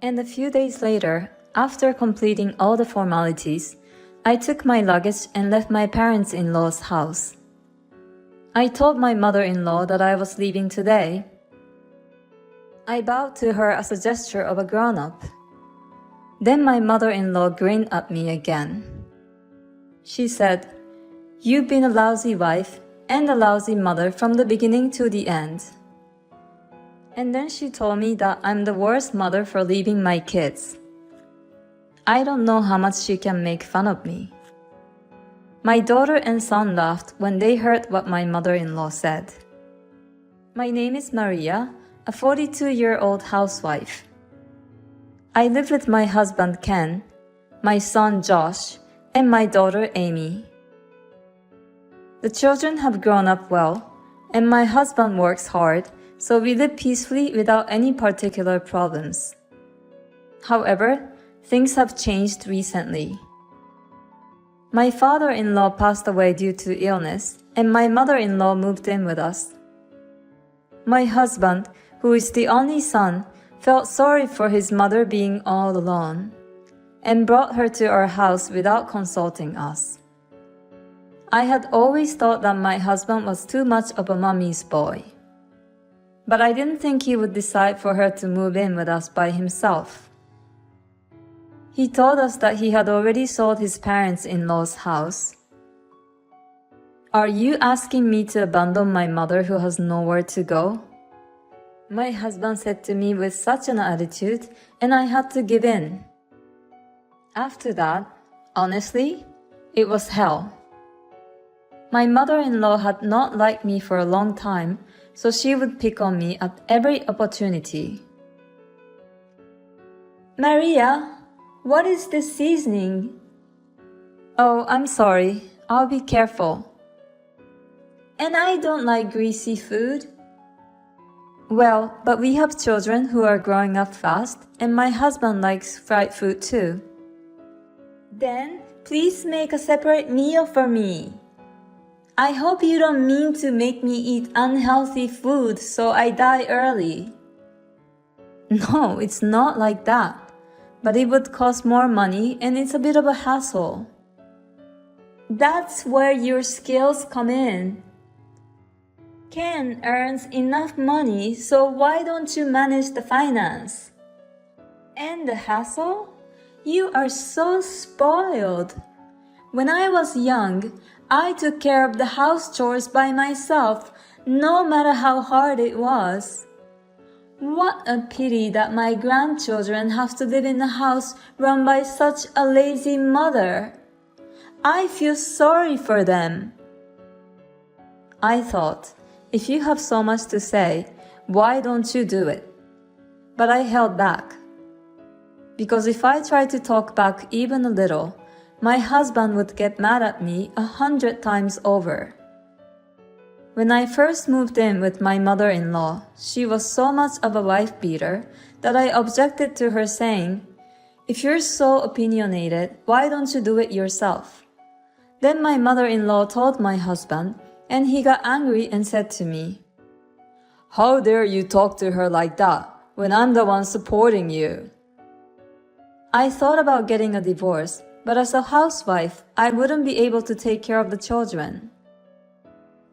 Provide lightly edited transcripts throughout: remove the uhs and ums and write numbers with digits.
And a few days later, after completing all the formalities, I took my luggage and left my parents-in-law's house. I told my mother-in-law that I was leaving today. I bowed to her as a gesture of a grown-up. Then my mother-in-law grinned at me again. She said, "You've been a lousy wife and a lousy mother from the beginning to the end." And then she told me that I'm the worst mother for leaving my kids. I don't know how much she can make fun of me. My daughter and son laughed when they heard what my mother-in-law said. My name is Maria, a 42-year-old housewife. I live with my husband Ken, my son Josh, and my daughter Amy. The children have grown up well, and my husband works hard, so we live peacefully without any particular problems. However, things have changed recently. My father-in-law passed away due to illness, and my mother-in-law moved in with us. My husband, who is the only son, felt sorry for his mother being all alone, and brought her to our house without consulting us. I had always thought that my husband was too much of a mommy's boy. But I didn't think he would decide for her to move in with us by himself. He told us that he had already sold his parents-in-law's house. Are you asking me to abandon my mother who has nowhere to go? My husband said to me with such an attitude, and I had to give in. After that, honestly, it was hell. My mother-in-law had not liked me for a long time, so she would pick on me at every opportunity. "Maria, what is this seasoning?" "Oh, I'm sorry. I'll be careful." "And I don't like greasy food." "Well, but we have children who are growing up fast, and my husband likes fried food too." "Then, please make a separate meal for me. I hope you don't mean to make me eat unhealthy food so I die early." "No, it's not like that. But it would cost more money and it's a bit of a hassle." "That's where your skills come in. Ken earns enough money, so why don't you manage the finance?" "And the hassle? You are so spoiled. When I was young, I took care of the house chores by myself, no matter how hard it was. What a pity that my grandchildren have to live in a house run by such a lazy mother. I feel sorry for them." I thought, if you have so much to say, why don't you do it? But I held back. Because if I tried to talk back even a little, my husband would get mad at me 100 times over. When I first moved in with my mother-in-law, she was so much of a wife-beater that I objected to her saying, "If you're so opinionated, why don't you do it yourself?" Then my mother-in-law told my husband, and he got angry and said to me, "How dare you talk to her like that when I'm the one supporting you?" I thought about getting a divorce, but as a housewife, I wouldn't be able to take care of the children.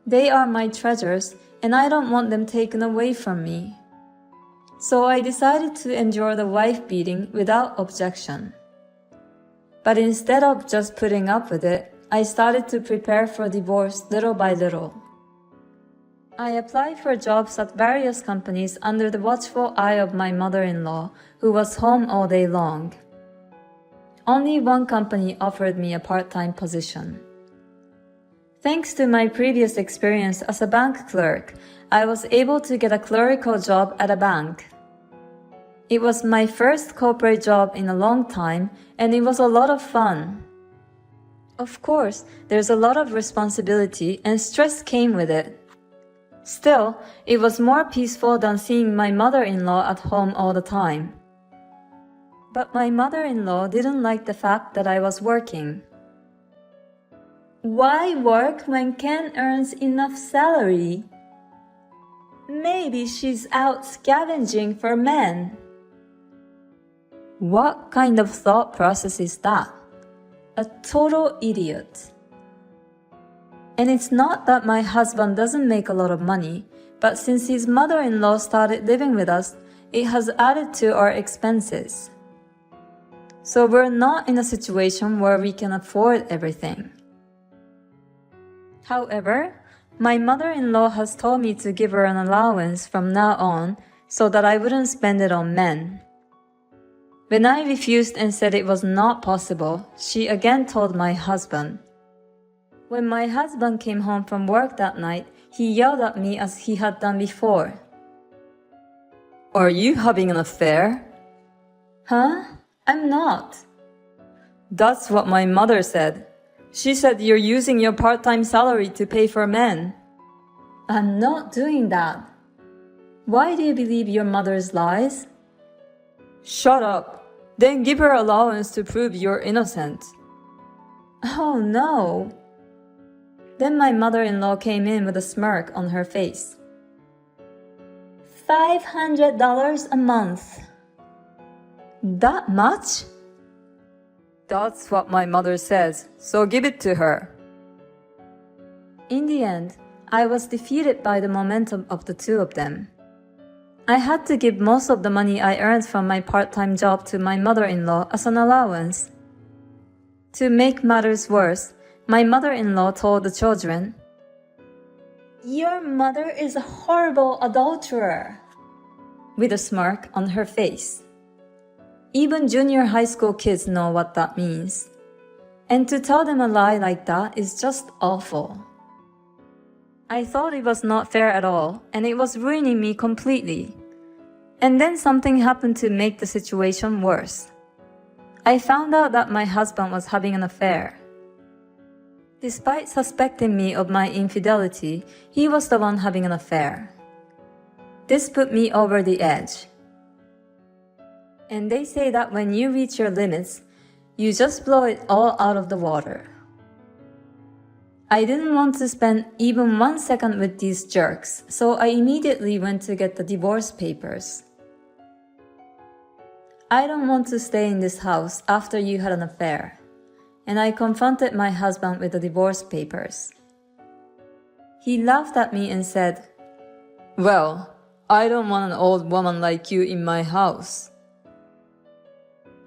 They are my treasures, and I don't want them taken away from me. So I decided to endure the wife beating without objection. But instead of just putting up with it, I started to prepare for divorce little by little. I applied for jobs at various companies under the watchful eye of my mother-in-law, who was home all day long. Only one company offered me a part-time position. Thanks to my previous experience as a bank clerk, I was able to get a clerical job at a bank. It was my first corporate job in a long time, and it was a lot of fun. Of course, there's a lot of responsibility and stress came with it. Still, it was more peaceful than seeing my mother-in-law at home all the time. But my mother-in-law didn't like the fact that I was working. "Why work when Ken earns enough salary? Maybe she's out scavenging for men." What kind of thought process is that? A total idiot. And it's not that my husband doesn't make a lot of money, but since his mother-in-law started living with us, it has added to our expenses. So we're not in a situation where we can afford everything. However, my mother-in-law has told me to give her an allowance from now on so that I wouldn't spend it on men. When I refused and said it was not possible, she again told my husband. When my husband came home from work that night, he yelled at me as he had done before. Are you having an affair? Huh? I'm not. That's what my mother said. She said you're using your part-time salary to pay for men. I'm not doing that. Why do you believe your mother's lies? Shut up. Then give her allowance to prove you're innocent. Oh no. Then my mother-in-law came in with a smirk on her face. $500 a month. That much? That's what my mother says, so give it to her. In the end, I was defeated by the momentum of the two of them. I had to give most of the money I earned from my part-time job to my mother-in-law as an allowance. To make matters worse, my mother-in-law told the children, "Your mother is a horrible adulterer," with a smirk on her face. Even junior high school kids know what that means. And to tell them a lie like that is just awful. I thought it was not fair at all, and it was ruining me completely. And then something happened to make the situation worse. I found out that my husband was having an affair. Despite suspecting me of my infidelity, he was the one having an affair. This put me over the edge. And they say that when you reach your limits, you just blow it all out of the water. I didn't want to spend even 1 second with these jerks, so I immediately went to get the divorce papers. I don't want to stay in this house after you had an affair, and I confronted my husband with the divorce papers. He laughed at me and said, "Well, I don't want an old woman like you in my house."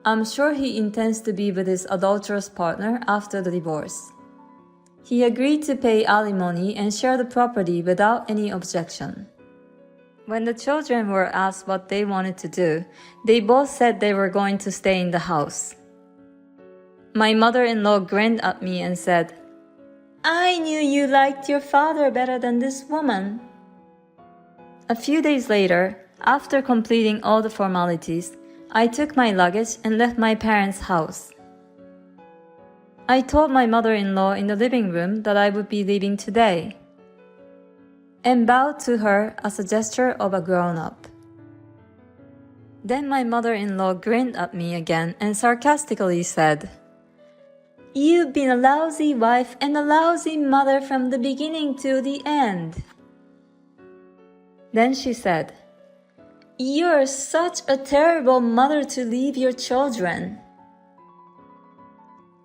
I'm sure he intends to be with his adulterous partner after the divorce. He agreed to pay alimony and share the property without any objection. When the children were asked what they wanted to do, they both said they were going to stay in the house. My mother-in-law grinned at me and said, "I knew you liked your father better than this woman." A few days later, after completing all the formalities, I took my luggage and left my parents' house. I told my mother-in-law in the living room that I would be leaving today, and bowed to her as a gesture of a grown-up. Then my mother-in-law grinned at me again and sarcastically said, "You've been a lousy wife and a lousy mother from the beginning to the end." Then she said, "You're such a terrible mother to leave your children."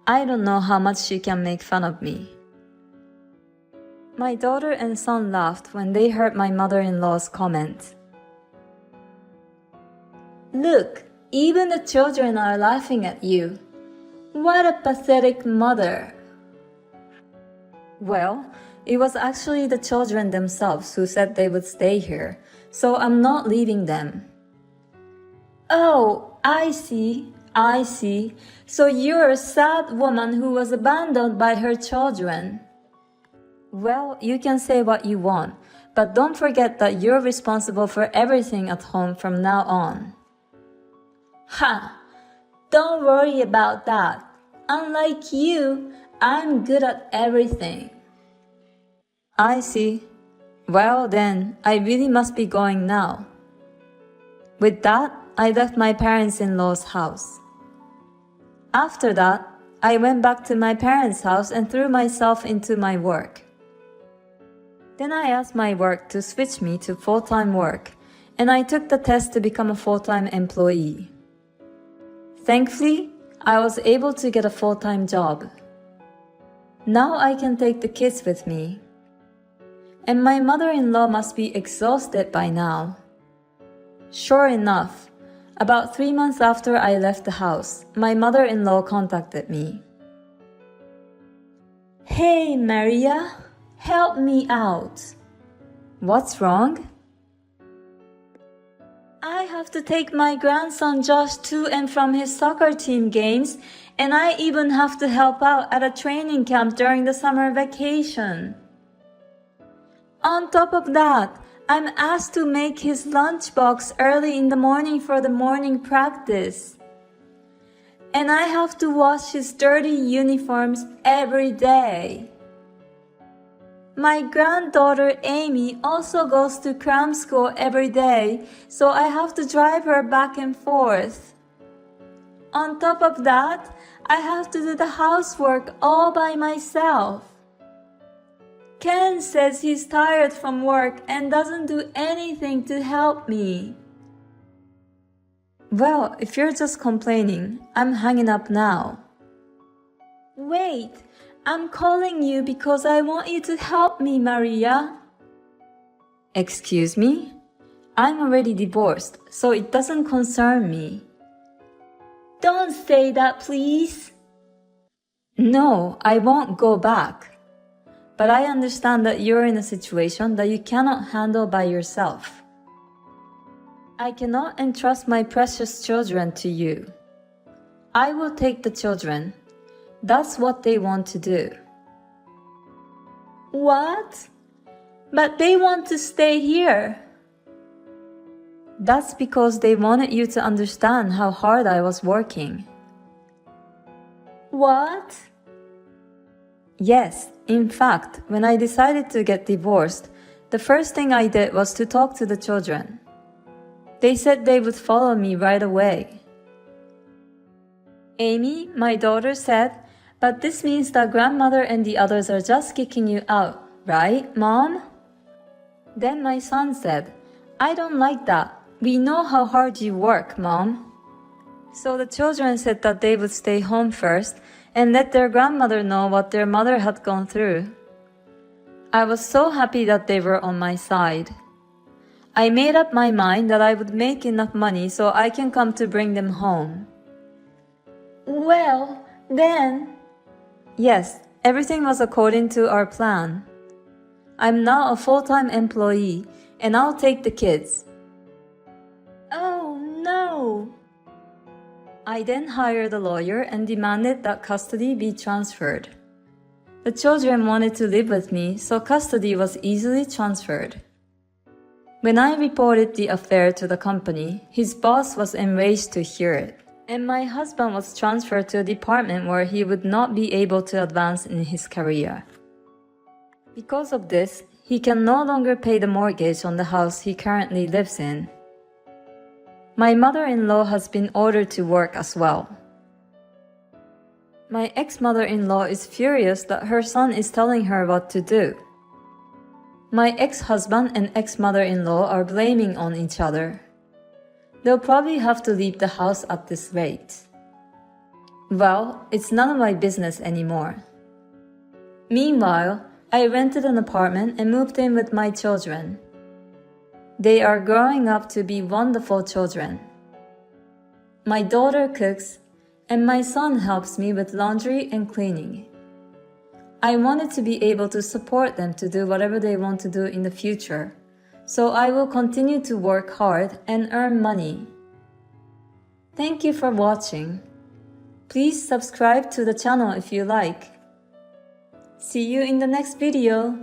I don't know how much she can make fun of me. My daughter and son laughed when they heard my mother-in-law's comment. "Look, even the children are laughing at you. What a pathetic mother." Well, it was actually the children themselves who said they would stay here, so I'm not leaving them. "Oh, I see. So you're a sad woman who was abandoned by her children." Well, you can say what you want, but don't forget that you're responsible for everything at home from now on. Ha! Don't worry about that. Unlike you, I'm good at everything. I see. Well then, I really must be going now. With that, I left my parents-in-law's house. After that, I went back to my parents' house and threw myself into my work. Then I asked my work to switch me to full-time work, and I took the test to become a full-time employee. Thankfully, I was able to get a full-time job. Now I can take the kids with me. And my mother-in-law must be exhausted by now. Sure enough, about 3 months after I left the house, my mother-in-law contacted me. Hey, Maria, help me out. What's wrong? I have to take my grandson Josh to and from his soccer team games, and I even have to help out at a training camp during the summer vacation. On top of that, I'm asked to make his lunchbox early in the morning for the morning practice. And I have to wash his dirty uniforms every day. My granddaughter Amy also goes to cram school every day, so I have to drive her back and forth. On top of that, I have to do the housework all by myself. Ken says he's tired from work and doesn't do anything to help me. Well, if you're just complaining, I'm hanging up now. Wait, I'm calling you because I want you to help me, Maria. Excuse me? I'm already divorced, so it doesn't concern me. Don't say that, please. No, I won't go back. But I understand that you're in a situation that you cannot handle by yourself. I cannot entrust my precious children to you. I will take the children. That's what they want to do. What? But they want to stay here. That's because they wanted you to understand how hard I was working. What? Yes, in fact, when I decided to get divorced, the first thing I did was to talk to the children. They said they would follow me right away. Amy, my daughter, said, "But this means that grandmother and the others are just kicking you out, right, Mom?" Then my son said, "I don't like that. We know how hard you work, Mom." So the children said that they would stay home first and let their grandmother know what their mother had gone through. I was so happy that they were on my side. I made up my mind that I would make enough money so I can come to bring them home. Well, then... Yes, everything was according to our plan. I'm now a full-time employee, and I'll take the kids. Oh, no! I then hired a lawyer and demanded that custody be transferred. The children wanted to live with me, so custody was easily transferred. When I reported the affair to the company, his boss was enraged to hear it, and my husband was transferred to a department where he would not be able to advance in his career. Because of this, he can no longer pay the mortgage on the house he currently lives in. My mother-in-law has been ordered to work as well. My ex-mother-in-law is furious that her son is telling her what to do. My ex-husband and ex-mother-in-law are blaming on each other. They'll probably have to leave the house at this rate. Well, it's none of my business anymore. Meanwhile, I rented an apartment and moved in with my children. They are growing up to be wonderful children. My daughter cooks, and my son helps me with laundry and cleaning. I wanted to be able to support them to do whatever they want to do in the future, so I will continue to work hard and earn money. Thank you for watching. Please subscribe to the channel if you like. See you in the next video.